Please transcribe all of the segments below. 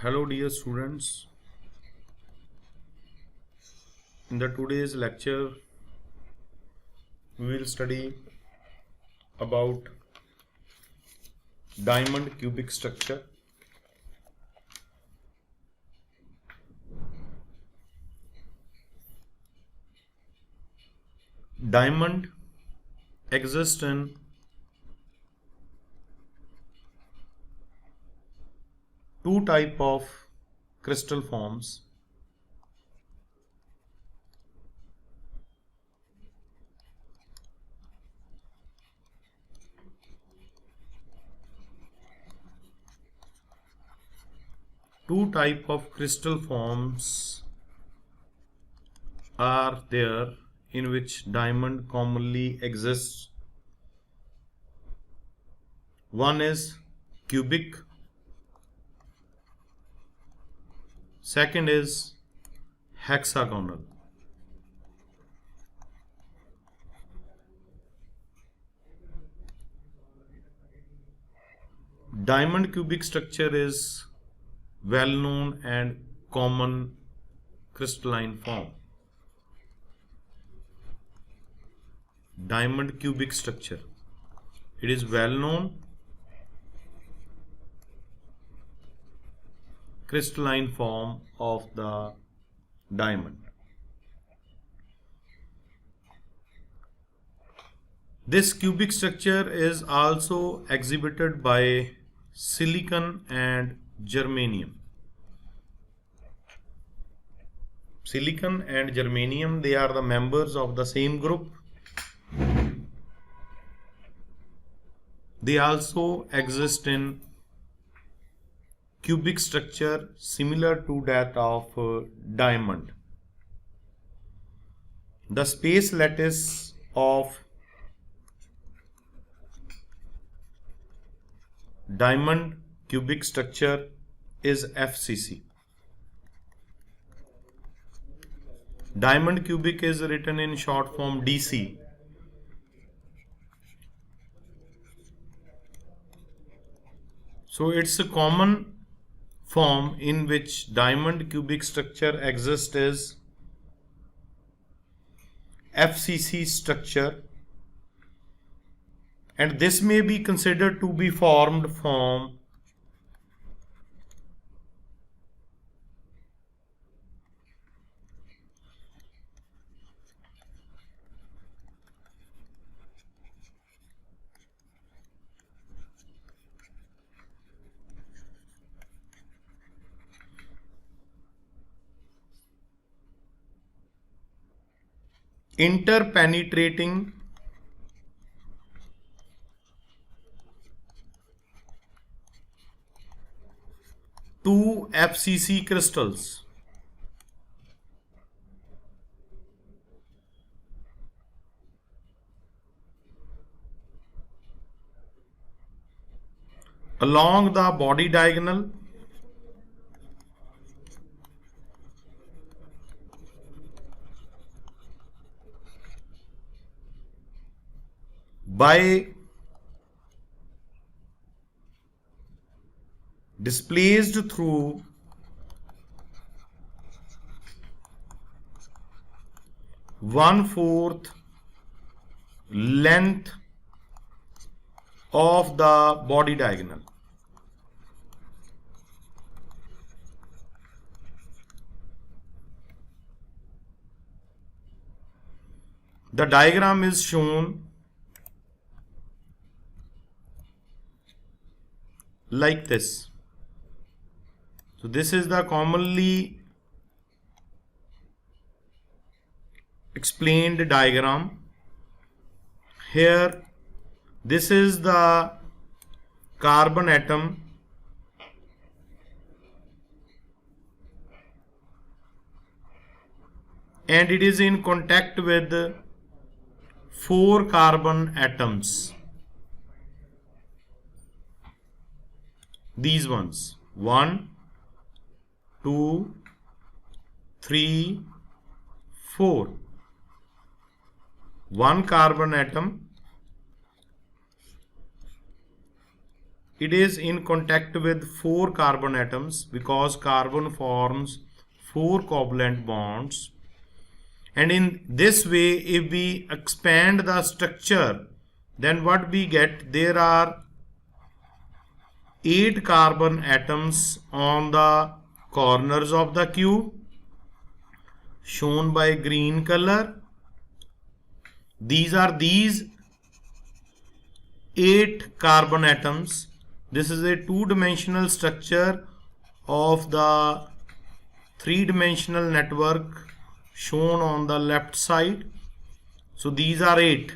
Hello dear students, in the today's lecture we will study about diamond cubic structure. Diamond exists in two type of crystal forms. Two type of crystal forms are there in which diamond commonly exists. One is cubic, second is hexagonal. Diamond cubic structure is well known and common crystalline form. Diamond cubic structure, it is well known crystalline form of the diamond. This cubic structure is also exhibited by silicon and germanium. Silicon and germanium, they are the members of the same group. They also exist in cubic structure similar to that of diamond. The space lattice of diamond cubic structure is FCC. Diamond cubic is written in short form DC. So it's a common form in which diamond cubic structure exists is FCC structure, and this may be considered to be formed from interpenetrating two FCC crystals. Along the body diagonal by displaced through one-fourth length of the body diagonal. The diagram is shown like this. So this is the commonly explained diagram. Here, this is the carbon atom, and it is in contact with 4 carbon atoms. These ones, 1, 2, 3, 4. 1 carbon atom it is in contact with 4 carbon atoms because carbon forms 4 covalent bonds. And in this way, if we expand the structure, then what we get, there are 8 carbon atoms on the corners of the cube shown by green color. These are these 8 carbon atoms. This is a 2-dimensional structure of the 3-dimensional network shown on the left side. So these are 8.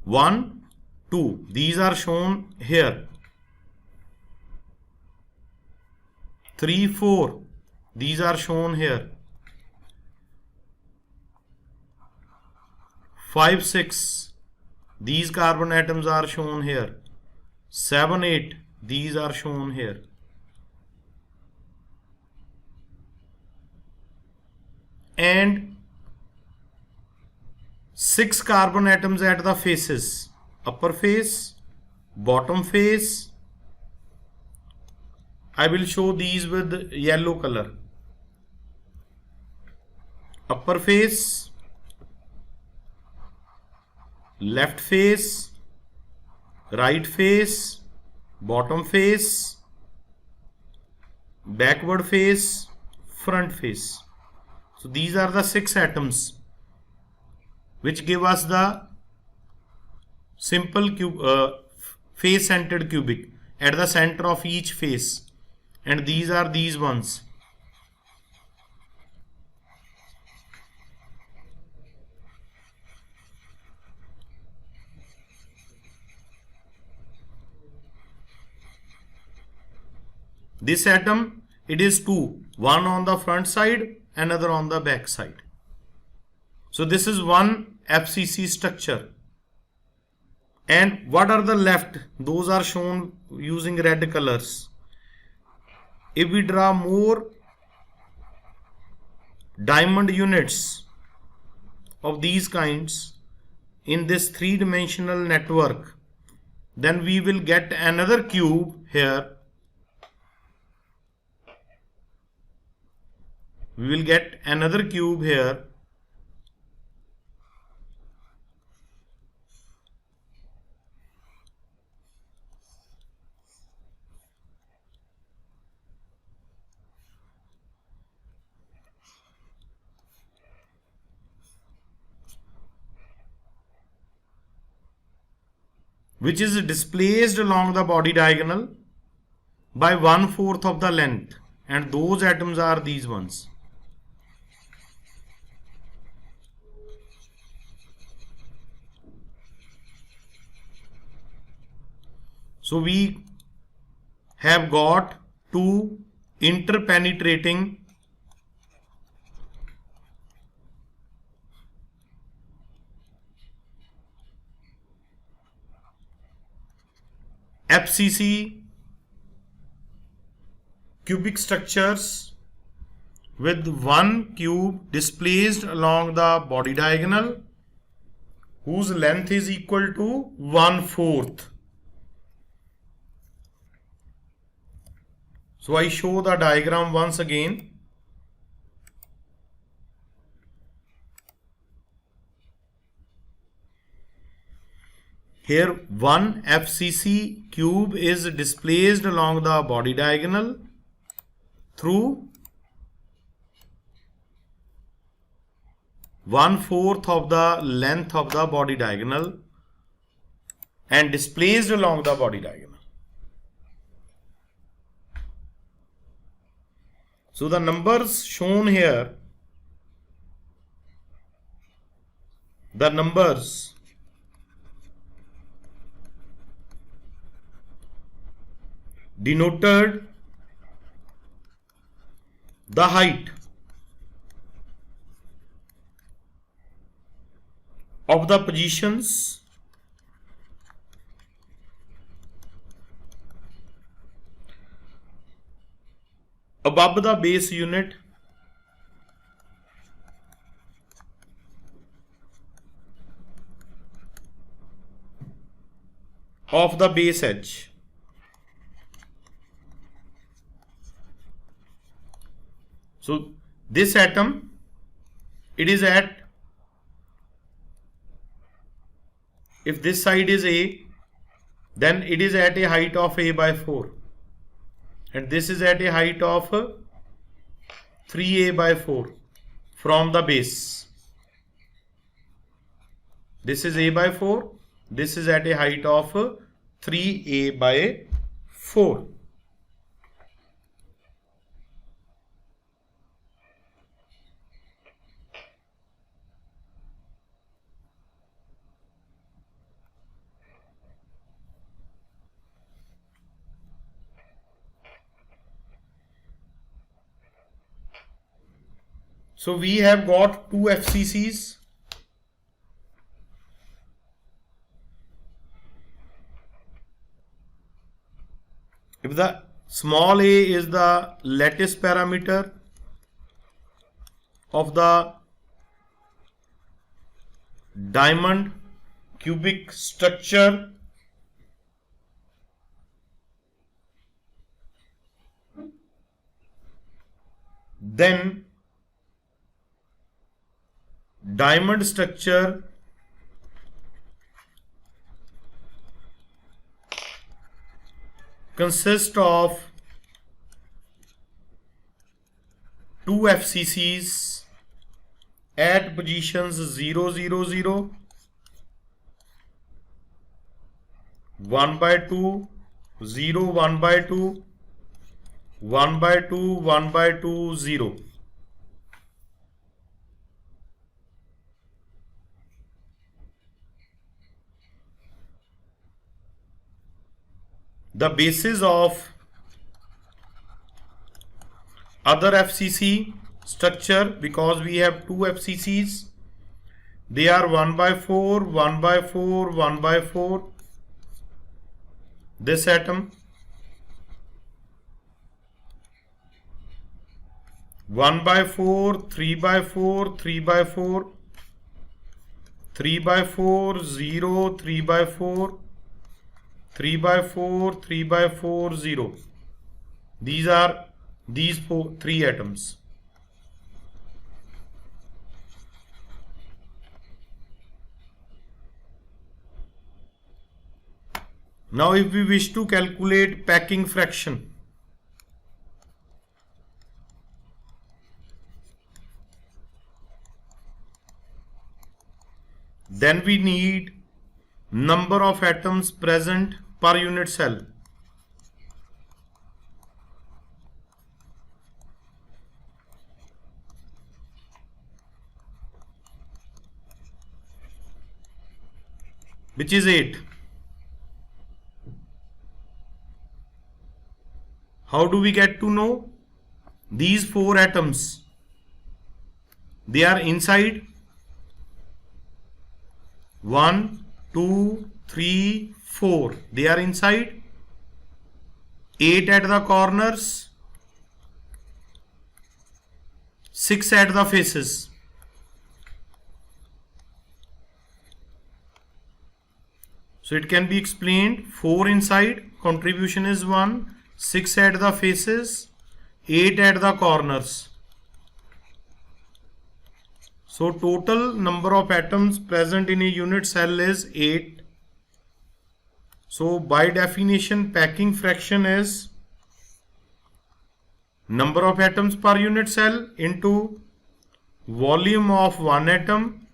1, 2. These are shown here. 3, 4. These are shown here. 5, 6. These carbon atoms are shown here. 7, 8. These are shown here. And 6 carbon atoms at the faces. Upper face, bottom face. I will show these with yellow color. Upper face, left face, right face, bottom face, backward face, front face. So these are the 6 atoms which give us the simple face centered cubic at the center of each face, and these are these ones. This atom, it is 2, one on the front side, another on the back side. So this is one FCC structure. And what are the left? Those are shown using red colors. If we draw more diamond units of these kinds in this 3-dimensional network, then we will get another cube here. We will get another cube here. Which is displaced along the body diagonal by 1/4 of the length, and those atoms are these ones. So we have got 2 interpenetrating FCC cubic structures with 1 cube displaced along the body diagonal whose length is equal to 1/4. So I show the diagram once again. Here 1 FCC cube is displaced along the body diagonal through 1/4 of the length of the body diagonal and displaced along the body diagonal. So the numbers shown here, the numbers denoted the height of the positions above the base unit of the base edge. So this atom, it is at, if this side is A, then it is at a height of A by 4, and this is at a height of 3A by 4 from the base. This is A by 4, this is at a height of 3A by 4. So we have got two FCCs. If the small a is the lattice parameter of the diamond cubic structure, then diamond structure consists of two FCCs at positions 0, 0, 0, 1 by 2, 0, 1 by 2, 1 by 2, 1 by 2, 0. The basis of other FCC structure, because we have two FCCs, they are 1 by 4, 1 by 4, 1 by 4. This atom, 1 by 4, 3 by 4, 3 by 4, 3 by 4, 0, 3 by 4, 3 by 4, 3 by 4, 0. These are these three atoms. Now if we wish to calculate packing fraction, then we need number of atoms present per unit cell. Which is 8. How do we get to know? These 4 atoms, they are inside 1, 2, 3, 4. They are inside. 8 at the corners, 6 at the faces. So it can be explained, 4 inside, contribution is 1, 6 at the faces, 8 at the corners. So total number of atoms present in a unit cell is 8. So by definition, packing fraction is number of atoms per unit cell into volume of one atom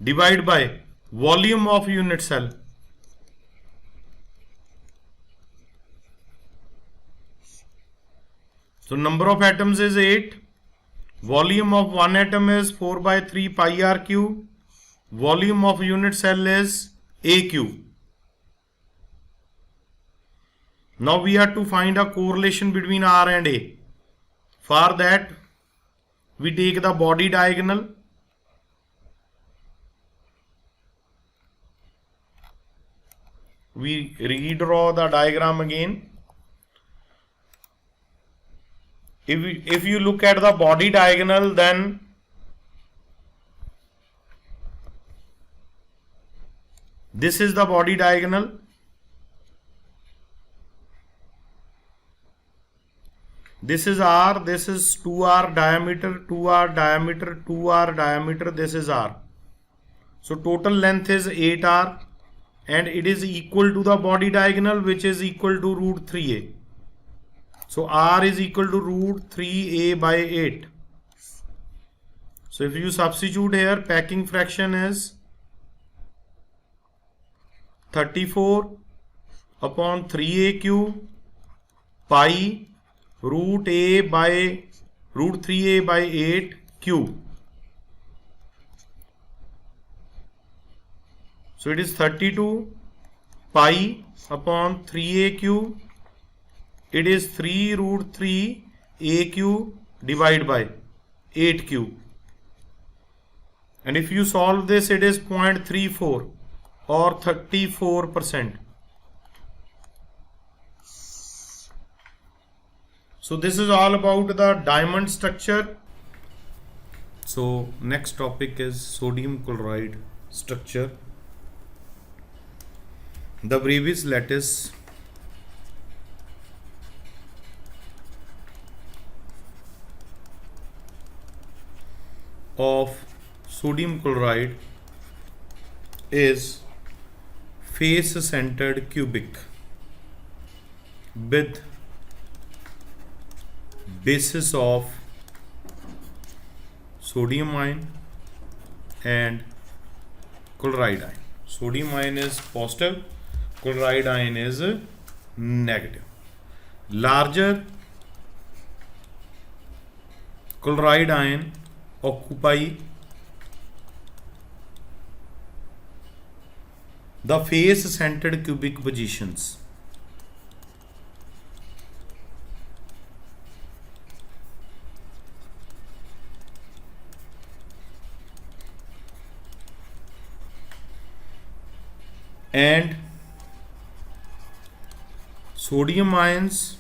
divided by volume of unit cell. So number of atoms is 8, volume of one atom is 4 by 3 pi r cube, volume of unit cell is a cube. Now we have to find a correlation between R and A. For that, we take the body diagonal. We redraw the diagram again. If you look at the body diagonal, then This is the body diagonal. This is R, this is 2R diameter, 2R diameter, 2R diameter, this is R. So total length is 8R and it is equal to the body diagonal, which is equal to root 3A. So R is equal to root 3A by 8. So if you substitute here, packing fraction is 34 upon 3A cube pi root 3A by 8 cube. So it is 32 pi upon 3A cube. It is 3 root 3 A cube divided by 8 cube. And if you solve this, it is 0.34 or 34%. So this is all about the diamond structure. So next topic is sodium chloride structure. The brevis lattice of sodium chloride is face centered cubic with basis of sodium ion and chloride ion. Sodium ion is positive, chloride ion is negative. Larger chloride ion occupy the face centered cubic positions. And sodium ions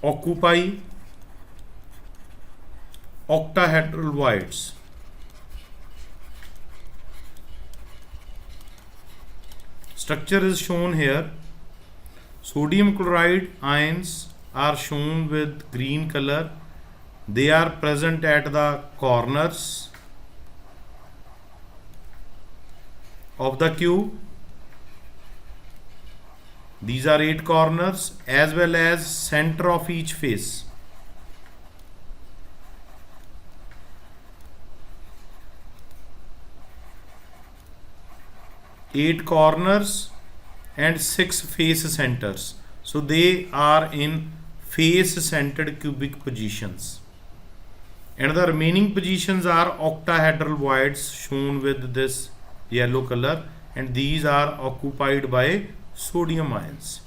occupy octahedral voids. Structure is shown here. Sodium chloride ions are shown with green color. They are present at the corners of the cube. These are 8 corners as well as center of each face. 8 corners and 6 face centers. So they are in face centered cubic positions. And the remaining positions are octahedral voids shown with this yellow color, and these are occupied by sodium ions.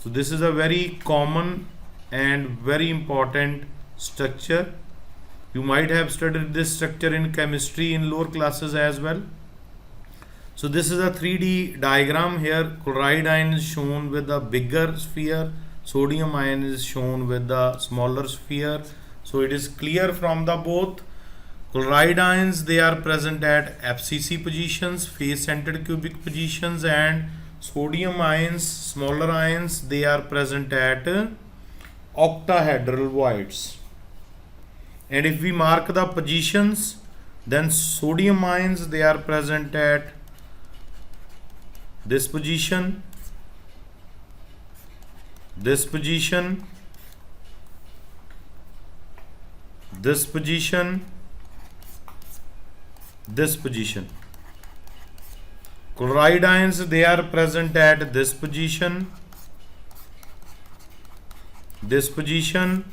So this is a very common and very important structure. You might have studied this structure in chemistry in lower classes as well. So this is a 3D diagram here. Chloride ion is shown with the bigger sphere, sodium ion is shown with the smaller sphere. So it is clear from the both chloride ions, they are present at FCC positions, face centered cubic positions, and sodium ions, smaller ions, they are present at octahedral voids. And if we mark the positions, then sodium ions, they are present at this position, this position, this position, this position. Chloride ions, they are present at this position, this position,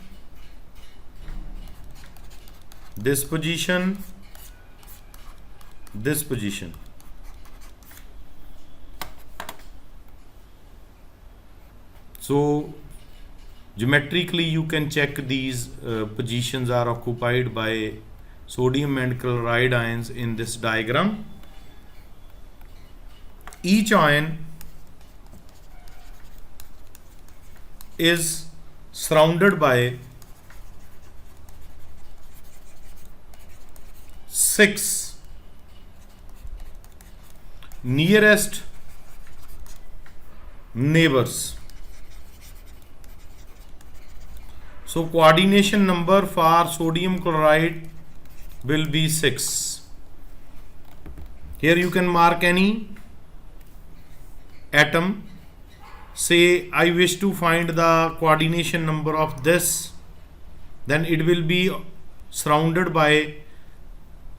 this position, this position. So geometrically you can check these positions are occupied by sodium and chloride ions in this diagram. Each ion is surrounded by 6 nearest neighbors. So coordination number for sodium chloride will be 6. Here you can mark any atom. Say I wish to find the coordination number of this, then it will be surrounded by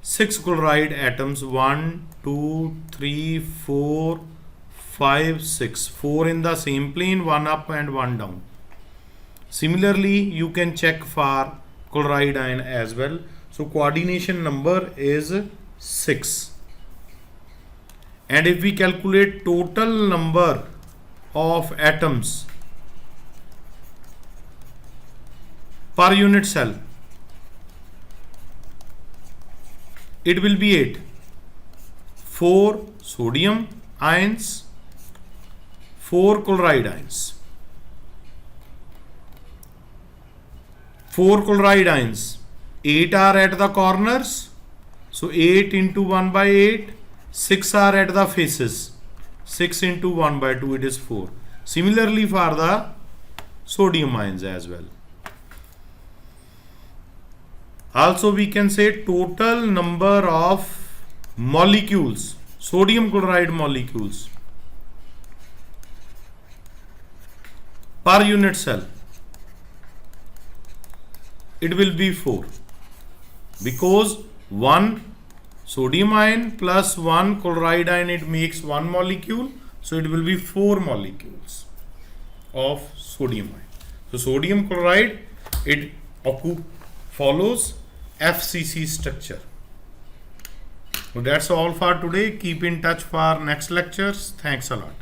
6 chloride atoms. 1, 2, 3, 4, 5, 6. 4 in the same plane, 1 up and 1 down. Similarly, you can check for chloride ion as well. So coordination number is 6. And if we calculate total number of atoms per unit cell, it will be 8. 4 sodium ions, 4 chloride ions. 4 chloride ions, 8 are at the corners, so 8 into 1 by 8, 6 are at the faces, 6 into 1 by 2, it is 4. Similarly for the sodium ions as well. Also we can say total number of molecules, sodium chloride molecules per unit cell, it will be 4, because 1 sodium ion plus 1 chloride ion, it makes 1 molecule, so it will be 4 molecules of sodium ion. So sodium chloride, it follows FCC structure. So that's all for today. Keep in touch for next lectures. Thanks a lot.